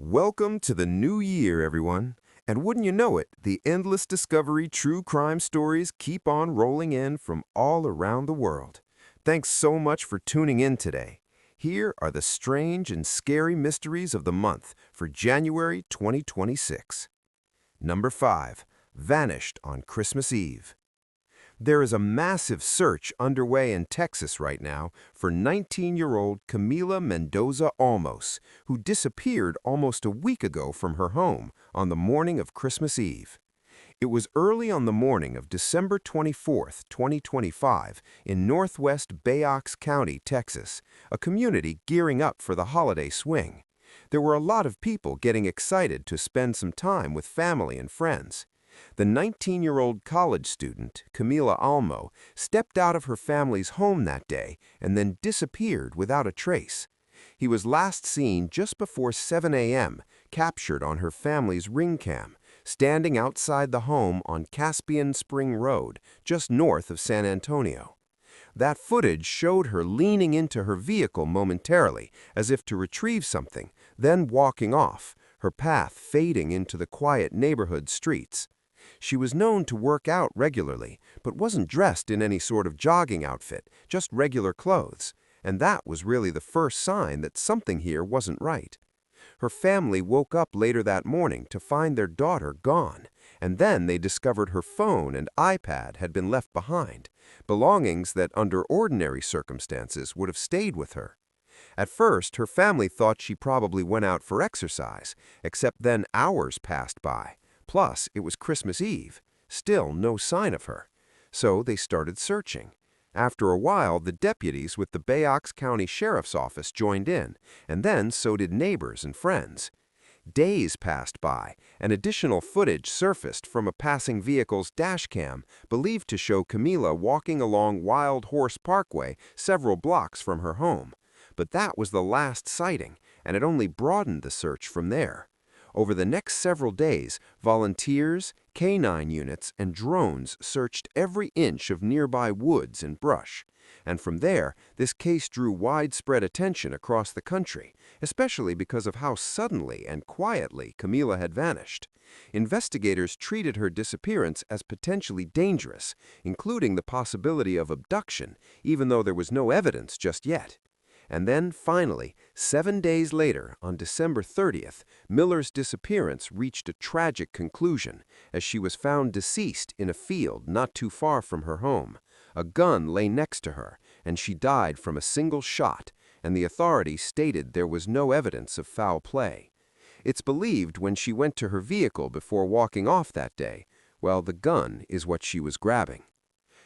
Welcome to the new year, everyone. And wouldn't you know it, the endless discovery true crime stories keep on rolling in from all around the world. Thanks so much for tuning in today. Here are the strange and scary mysteries of the month for January 2026. Number 5. Vanished on Christmas Eve. There is a massive search underway in Texas right now for 19-year-old Camila Mendoza Olmos, who disappeared almost a week ago from her home on the morning of Christmas Eve. It was early on the morning of December 24, 2025, in northwest Bayox County, Texas, a community gearing up for the holiday swing. There were a lot of people getting excited to spend some time with family and friends. The 19-year-old college student, Camila Olmo, stepped out of her family's home that day and then disappeared without a trace. He was last seen just before 7 a.m., captured on her family's ring cam, standing outside the home on Caspian Spring Road, just north of San Antonio. That footage showed her leaning into her vehicle momentarily, as if to retrieve something, then walking off, her path fading into the quiet neighborhood streets. She was known to work out regularly, but wasn't dressed in any sort of jogging outfit, just regular clothes, and that was really the first sign that something here wasn't right. Her family woke up later that morning to find their daughter gone, and then they discovered her phone and iPad had been left behind, belongings that under ordinary circumstances would have stayed with her. At first, her family thought she probably went out for exercise, except then hours passed by. Plus, it was Christmas Eve. Still no sign of her. So they started searching. After a while, the deputies with the Bayox County Sheriff's Office joined in, and then so did neighbors and friends. Days passed by, and additional footage surfaced from a passing vehicle's dash cam, believed to show Camila walking along Wild Horse Parkway several blocks from her home. But that was the last sighting, and it only broadened the search from there. Over the next several days, volunteers, canine units, and drones searched every inch of nearby woods and brush. And from there, this case drew widespread attention across the country, especially because of how suddenly and quietly Camila had vanished. Investigators treated her disappearance as potentially dangerous, including the possibility of abduction, even though there was no evidence just yet. And then, finally, 7 days later, on December 30th, Miller's disappearance reached a tragic conclusion, as she was found deceased in a field not too far from her home. A gun lay next to her, and she died from a single shot, and the authorities stated there was no evidence of foul play. It's believed when she went to her vehicle before walking off that day, well, the gun is what she was grabbing.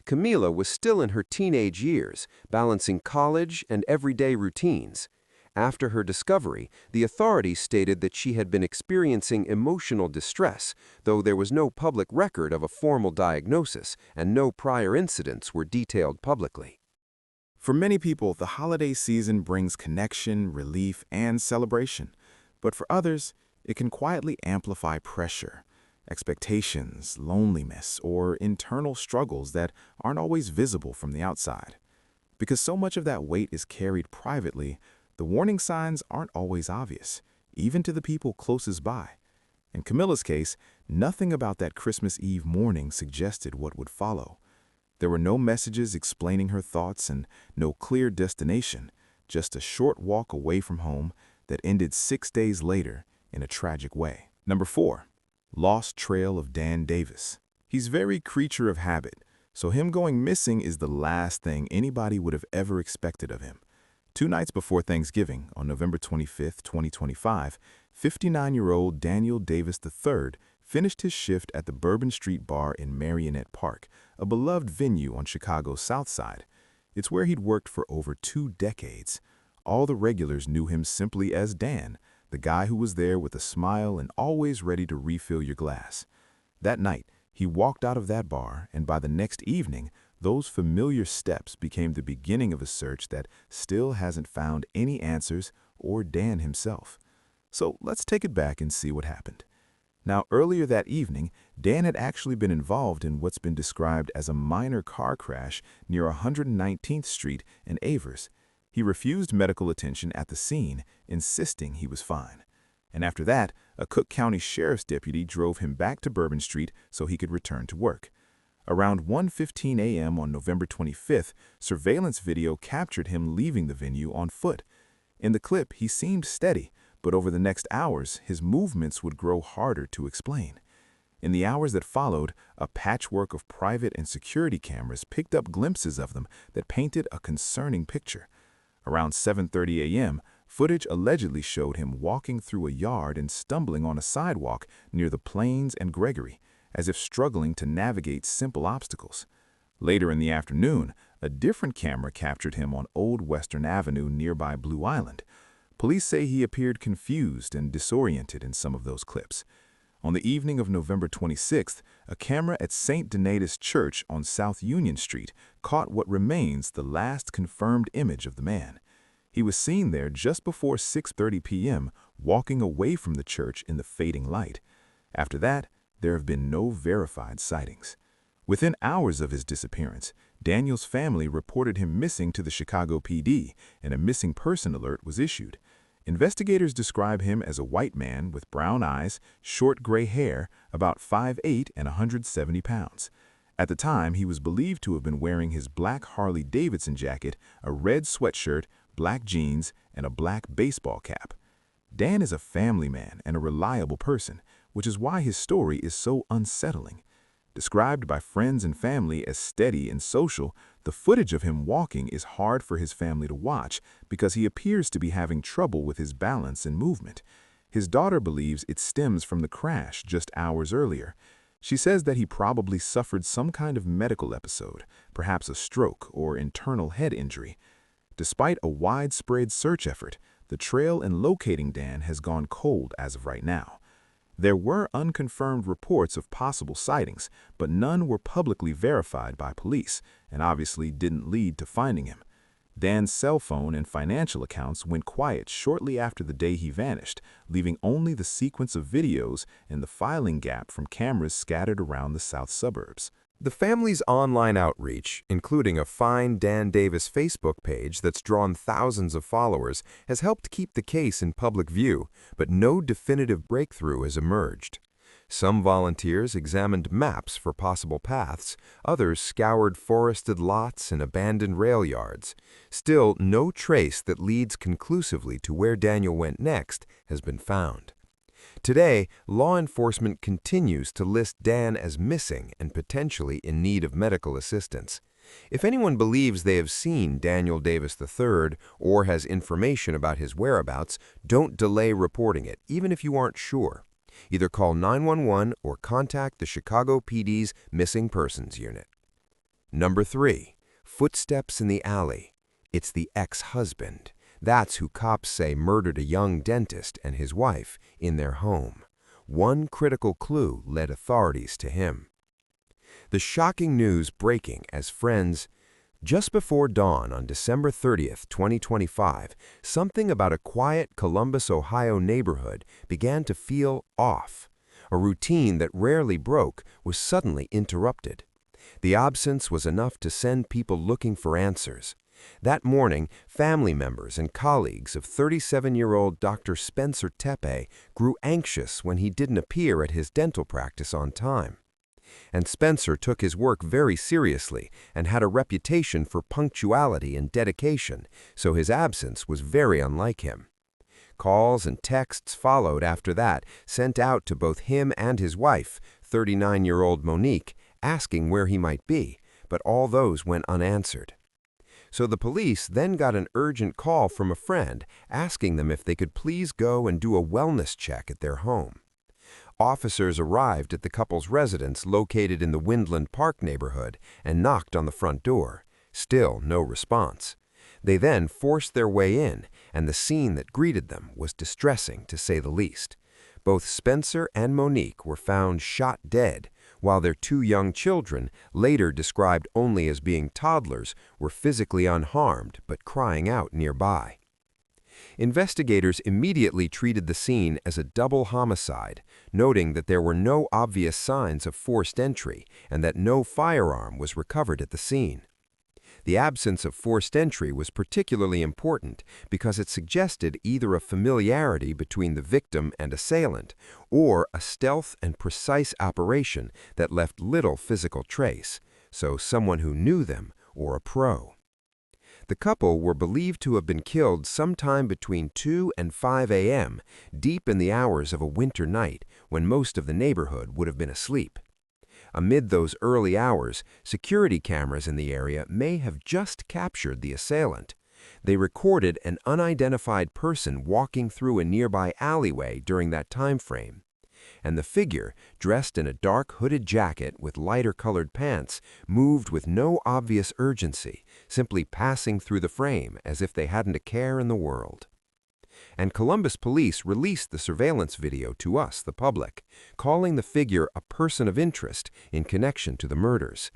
Camila was still in her teenage years, balancing college and everyday routines. After her discovery, the authorities stated that she had been experiencing emotional distress, though there was no public record of a formal diagnosis and no prior incidents were detailed publicly. For many people, the holiday season brings connection, relief, and celebration. But for others, it can quietly amplify pressure, expectations, loneliness, or internal struggles that aren't always visible from the outside. Because so much of that weight is carried privately, the warning signs aren't always obvious, even to the people closest by. In Camila's case, nothing about that Christmas Eve morning suggested what would follow. There were no messages explaining her thoughts and no clear destination, just a short walk away from home that ended 6 days later in a tragic way. Number 4. Lost trail of Dan Davis. He's very creature of habit, so him going missing is the last thing anybody would have ever expected of him. 2 nights before Thanksgiving, on November 25, 2025, 59-year-old Daniel Davis III finished his shift at the Bourbon Street Bar in Marionette Park, a beloved venue on Chicago's South Side. It's where he'd worked for over 2 decades. All the regulars knew him simply as Dan, the guy who was there with a smile and always ready to refill your glass. That night, he walked out of that bar, and by the next evening, those familiar steps became the beginning of a search that still hasn't found any answers or Dan himself. So let's take it back and see what happened. Now, earlier that evening, Dan had actually been involved in what's been described as a minor car crash near 119th Street in Avers. He refused medical attention at the scene, insisting he was fine. and after that, a Cook County Sheriff's deputy drove him back to Bourbon Street so he could return to work. Around 1:15 a.m. on November 25th, surveillance video captured him leaving the venue on foot. In the clip, he seemed steady, but over the next hours, his movements would grow harder to explain. In the hours that followed, a patchwork of private and security cameras picked up glimpses of them that painted a concerning picture. Around 7:30 a.m., footage allegedly showed him walking through a yard and stumbling on a sidewalk near the Plains and Gregory, as if struggling to navigate simple obstacles. Later in the afternoon, a different camera captured him on Old Western Avenue nearby Blue Island. Police say he appeared confused and disoriented in some of those clips. On the evening of November 26th, a camera at St. Donatus Church on South Union Street caught what remains the last confirmed image of the man. He was seen there just before 6:30 p.m., walking away from the church in the fading light. After that, there have been no verified sightings. Within hours of his disappearance, Daniel's family reported him missing to the Chicago PD, and a missing person alert was issued. Investigators describe him as a white man with brown eyes, short gray hair, about 5'8" and 170 pounds. At the time, he was believed to have been wearing his black Harley-Davidson jacket, a red sweatshirt, black jeans, and a black baseball cap. Dan is a family man and a reliable person, which is why his story is so unsettling. Described by friends and family as steady and social, the footage of him walking is hard for his family to watch because he appears to be having trouble with his balance and movement. His daughter believes it stems from the crash just hours earlier. She says that he probably suffered some kind of medical episode, perhaps a stroke or internal head injury. Despite a widespread search effort, the trail in locating Dan has gone cold as of right now. There were unconfirmed reports of possible sightings, but none were publicly verified by police and obviously didn't lead to finding him. Dan's cell phone and financial accounts went quiet shortly after the day he vanished, leaving only the sequence of videos and the filing gap from cameras scattered around the south suburbs. The family's online outreach, including a Find Dan Davis Facebook page that's drawn thousands of followers, has helped keep the case in public view, but no definitive breakthrough has emerged. Some volunteers examined maps for possible paths, others scoured forested lots and abandoned rail yards. Still, no trace that leads conclusively to where Daniel went next has been found. Today, law enforcement continues to list Dan as missing and potentially in need of medical assistance. If anyone believes they have seen Daniel Davis III or has information about his whereabouts, don't delay reporting it, even if you aren't sure. Either call 911 or contact the Chicago PD's Missing Persons Unit. Number 3. Footsteps in the alley. It's the ex-husband. That's who cops say murdered a young dentist and his wife in their home. One critical clue led authorities to him. The shocking news breaking as friends. Just before dawn on December 30th, 2025, something about a quiet Columbus, Ohio neighborhood began to feel off. A routine that rarely broke was suddenly interrupted. The absence was enough to send people looking for answers. That morning, family members and colleagues of 37-year-old Dr. Spencer Tepe grew anxious when he didn't appear at his dental practice on time. And Spencer took his work very seriously and had a reputation for punctuality and dedication, so his absence was very unlike him. Calls and texts followed after that, sent out to both him and his wife, 39-year-old Monique, asking where he might be, but all those went unanswered. So the police then got an urgent call from a friend asking them if they could please go and do a wellness check at their home. Officers arrived at the couple's residence located in the Windland Park neighborhood and knocked on the front door. Still no response. They then forced their way in, and the scene that greeted them was distressing to say the least. Both Spencer and Monique were found shot dead, while their 2 young children, later described only as being toddlers, were physically unharmed but crying out nearby. Investigators immediately treated the scene as a double homicide, noting that there were no obvious signs of forced entry and that no firearm was recovered at the scene. The absence of forced entry was particularly important because it suggested either a familiarity between the victim and assailant or a stealth and precise operation that left little physical trace, so someone who knew them or a pro. The couple were believed to have been killed sometime between 2 and 5 a.m., deep in the hours of a winter night when most of the neighborhood would have been asleep. Amid those early hours, security cameras in the area may have just captured the assailant. They recorded an unidentified person walking through a nearby alleyway during that time frame. And the figure, dressed in a dark hooded jacket with lighter-colored pants, moved with no obvious urgency, simply passing through the frame as if they hadn't a care in the world. And Columbus police released the surveillance video to us, the public, calling the figure a person of interest in connection to the murders.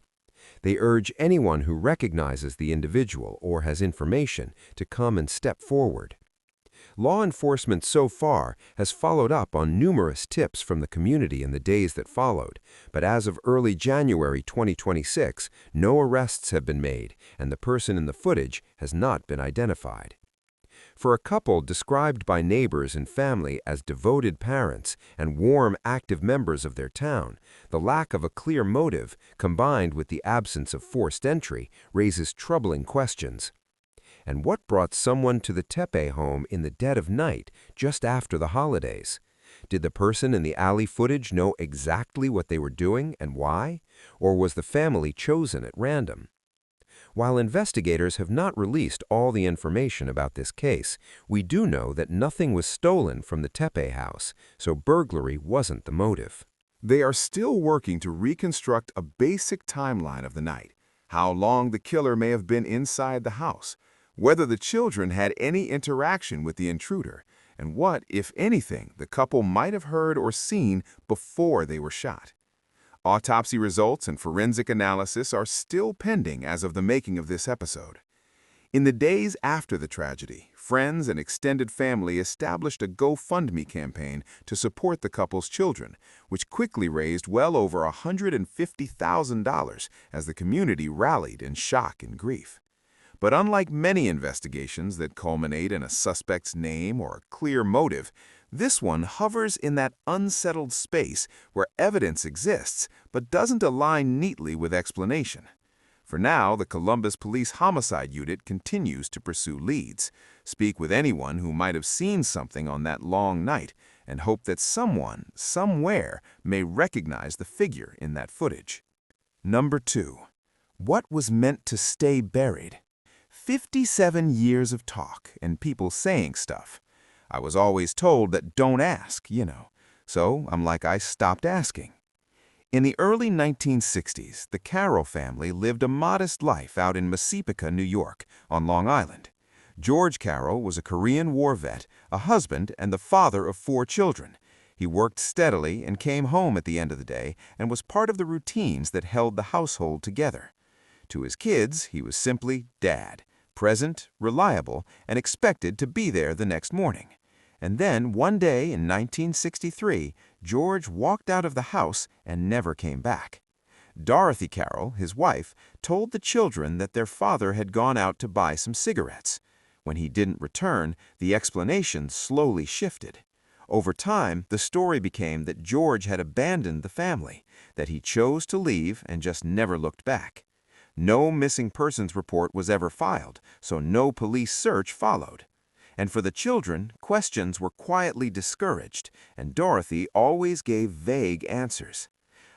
They urge anyone who recognizes the individual or has information to come and step forward. Law enforcement so far has followed up on numerous tips from the community in the days that followed, but as of early January 2026, no arrests have been made, and the person in the footage has not been identified. For a couple described by neighbors and family as devoted parents and warm, active members of their town, the lack of a clear motive, combined with the absence of forced entry, raises troubling questions. And what brought someone to the Tepe home in the dead of night, just after the holidays? Did the person in the alley footage know exactly what they were doing and why? Or was the family chosen at random? While investigators have not released all the information about this case, we do know that nothing was stolen from the Tepe house, so burglary wasn't the motive. They are still working to reconstruct a basic timeline of the night, how long the killer may have been inside the house, whether the children had any interaction with the intruder, and what, if anything, the couple might have heard or seen before they were shot. Autopsy results and forensic analysis are still pending as of the making of this episode. In the days after the tragedy, friends and extended family established a GoFundMe campaign to support the couple's children, which quickly raised well over $150,000 as the community rallied in shock and grief. But unlike many investigations that culminate in a suspect's name or a clear motive, this one hovers in that unsettled space where evidence exists but doesn't align neatly with explanation. For now, the Columbus Police Homicide Unit continues to pursue leads, speak with anyone who might have seen something on that long night, and hope that someone, somewhere, may recognize the figure in that footage. Number 2. What was meant to stay buried? 57 years of talk and people saying stuff. I was always told that don't ask, so I stopped asking. In the early 1960s, the Carroll family lived a modest life out in Massapequa, New York, on Long Island. George Carroll was a Korean War vet, a husband, and the father of 4 children. He worked steadily and came home at the end of the day and was part of the routines that held the household together. To his kids, he was simply Dad, present, reliable, and expected to be there the next morning. And then, one day in 1963, George walked out of the house and never came back. Dorothy Carroll, his wife, told the children that their father had gone out to buy some cigarettes. When he didn't return, the explanation slowly shifted. Over time, the story became that George had abandoned the family, that he chose to leave and just never looked back. No missing persons report was ever filed, so no police search followed. And for the children, questions were quietly discouraged, and Dorothy always gave vague answers.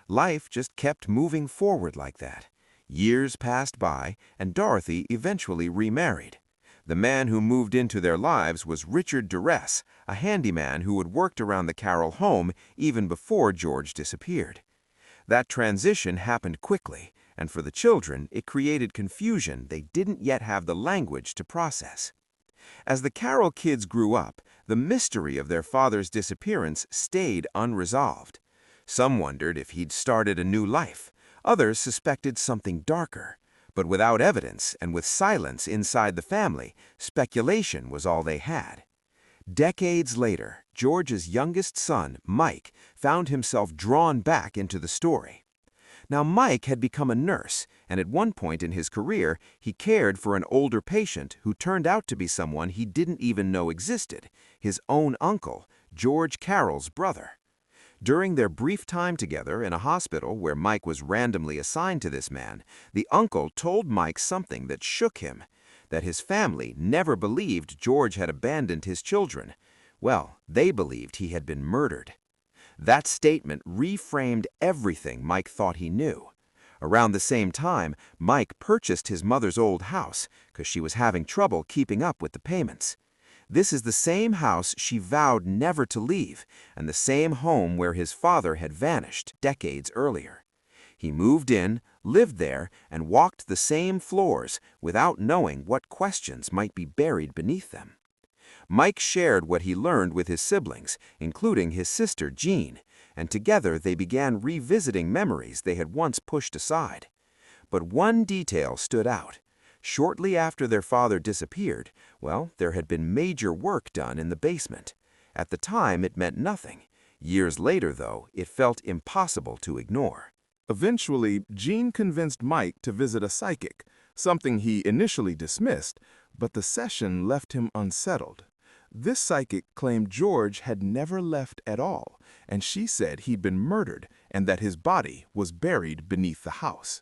Life just kept moving forward like that. Years passed by, and Dorothy eventually remarried. The man who moved into their lives was Richard Duress, a handyman who had worked around the Carroll home even before George disappeared. That transition happened quickly, and for the children, it created confusion they didn't yet have the language to process. As the Carroll kids grew up, the mystery of their father's disappearance stayed unresolved. Some wondered if he'd started a new life. Others suspected something darker. But without evidence and with silence inside the family, speculation was all they had. Decades later, George's youngest son, Mike, found himself drawn back into the story. Now, Mike had become a nurse, and at one point in his career, he cared for an older patient who turned out to be someone he didn't even know existed, his own uncle, George Carroll's brother. During their brief time together in a hospital where Mike was randomly assigned to this man, the uncle told Mike something that shook him, that his family never believed George had abandoned his children. Well, they believed he had been murdered. That statement reframed everything Mike thought he knew. Around the same time, Mike purchased his mother's old house because she was having trouble keeping up with the payments. This is the same house she vowed never to leave, and the same home where his father had vanished decades earlier. He moved in, lived there, and walked the same floors without knowing what questions might be buried beneath them. Mike shared what he learned with his siblings, including his sister Jean, and together they began revisiting memories they had once pushed aside. But one detail stood out. Shortly after their father disappeared, well, there had been major work done in the basement. At the time, it meant nothing. Years later, though, it felt impossible to ignore. Eventually, Jean convinced Mike to visit a psychic, something he initially dismissed, but the session left him unsettled. This psychic claimed George had never left at all, and she said he'd been murdered and that his body was buried beneath the house.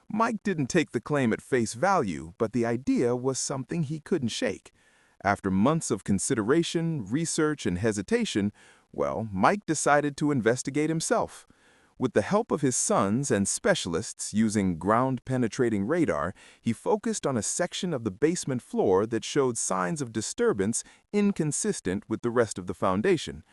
Mike didn't take the claim at face value, but the idea was something he couldn't shake. After months of consideration, research, and hesitation, well, Mike decided to investigate himself. With the help of his sons and specialists using ground-penetrating radar, he focused on a section of the basement floor that showed signs of disturbance inconsistent with the rest of the foundation.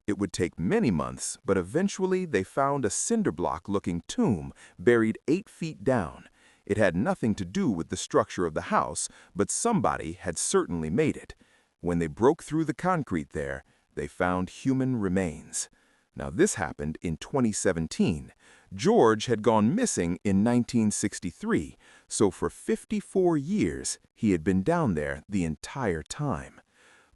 It would take many months, but eventually they found a cinder block-looking tomb buried 8 feet down. It had nothing to do with the structure of the house, but somebody had certainly made it. When they broke through the concrete there, they found human remains. Now, this happened in 2017. George had gone missing in 1963, so for 54 years, he had been down there the entire time.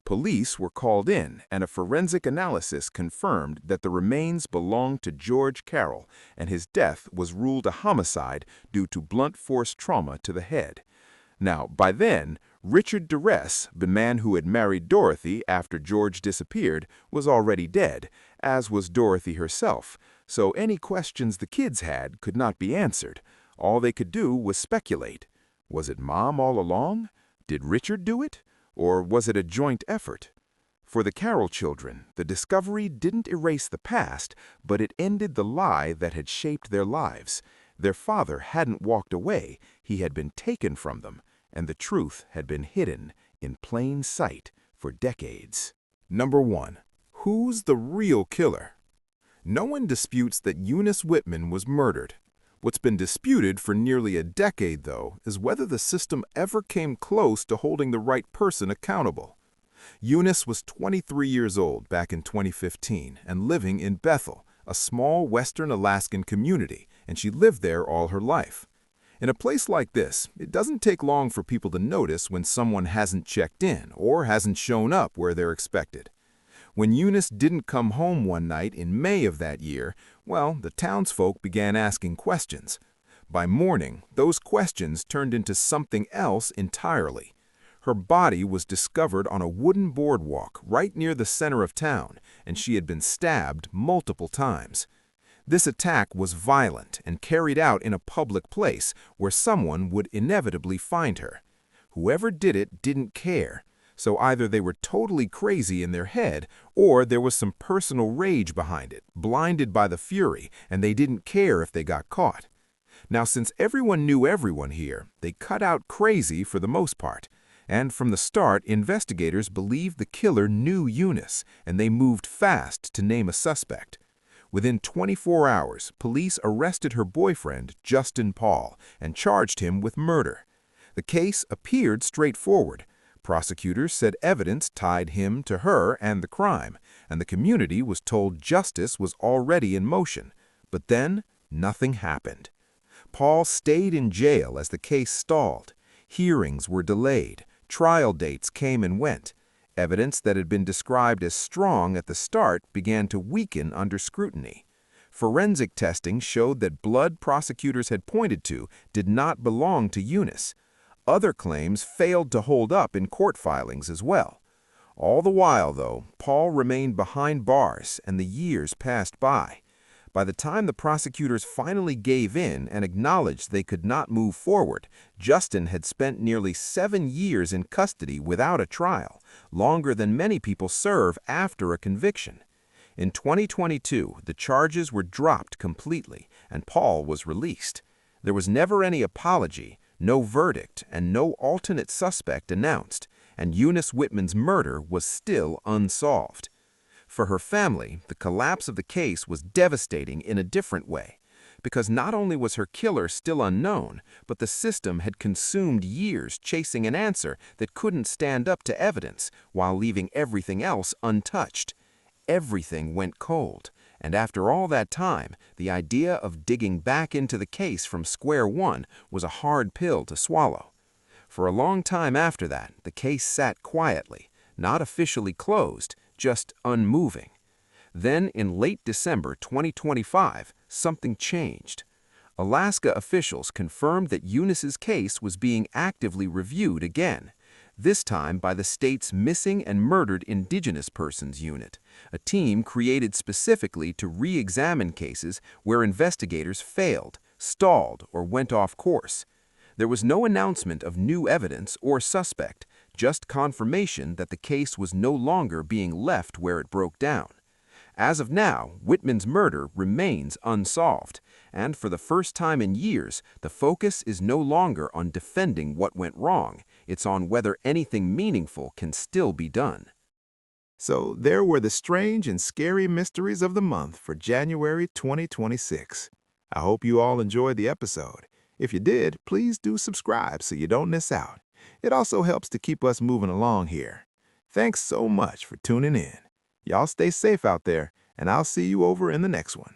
Police were called in, and a forensic analysis confirmed that the remains belonged to George Carroll, and his death was ruled a homicide due to blunt force trauma to the head. Now, by then, Richard Duress, the man who had married Dorothy after George disappeared, was already dead, as was Dorothy herself, so any questions the kids had could not be answered. All they could do was speculate. Was it Mom all along? Did Richard do it? Or was it a joint effort? For the Carroll children, the discovery didn't erase the past, but it ended the lie that had shaped their lives. Their father hadn't walked away, he had been taken from them, and the truth had been hidden in plain sight for decades. Number 1. Who's the real killer? No one disputes that Eunice Whitman was murdered. What's been disputed for nearly a decade, though, is whether the system ever came close to holding the right person accountable. Eunice was 23 years old back in 2015 and living in Bethel, a small western Alaskan community, and she lived there all her life. In a place like this, it doesn't take long for people to notice when someone hasn't checked in or hasn't shown up where they're expected. When Eunice didn't come home one night in May of that year, well, the townsfolk began asking questions. By morning, those questions turned into something else entirely. Her body was discovered on a wooden boardwalk right near the center of town, and she had been stabbed multiple times. This attack was violent and carried out in a public place where someone would inevitably find her. Whoever did it didn't care. So either they were totally crazy in their head, or there was some personal rage behind it, blinded by the fury, and they didn't care if they got caught. Now, since everyone knew everyone here, they cut out crazy for the most part. And from the start, investigators believed the killer knew Eunice, and they moved fast to name a suspect. Within 24 hours, police arrested her boyfriend, Justin Paul, and charged him with murder. The case appeared straightforward. Prosecutors said evidence tied him to her and the crime, and the community was told justice was already in motion. But then, nothing happened. Paul stayed in jail as the case stalled. Hearings were delayed. Trial dates came and went. Evidence that had been described as strong at the start began to weaken under scrutiny. Forensic testing showed that blood prosecutors had pointed to did not belong to Eunice. Other claims failed to hold up in court filings as well. All the while, though, Paul remained behind bars and the years passed by. By the time the prosecutors finally gave in and acknowledged they could not move forward, Justin had spent nearly 7 years in custody without a trial, longer than many people serve after a conviction. In 2022, the charges were dropped completely, and Paul was released. There was never any apology, no verdict, and no alternate suspect announced, and Eunice Whitman's murder was still unsolved. For her family, the collapse of the case was devastating in a different way, because not only was her killer still unknown, but the system had consumed years chasing an answer that couldn't stand up to evidence while leaving everything else untouched. Everything went cold, and after all that time, the idea of digging back into the case from square one was a hard pill to swallow. For a long time after that, the case sat quietly, not officially closed, just unmoving. Then, in late December 2025, something changed. Alaska officials confirmed that Eunice's case was being actively reviewed again, this time by the state's Missing and Murdered Indigenous Persons Unit, a team created specifically to re-examine cases where investigators failed, stalled, or went off course. There was no announcement of new evidence or suspect, just confirmation that the case was no longer being left where it broke down. As of now, Whitman's murder remains unsolved, and for the first time in years, the focus is no longer on defending what went wrong, it's on whether anything meaningful can still be done. So there were the strange and scary mysteries of the month for January 2026. I hope you all enjoyed the episode. If you did, please do subscribe so you don't miss out. It also helps to keep us moving along here. Thanks so much for tuning in. Y'all stay safe out there, and I'll see you over in the next one.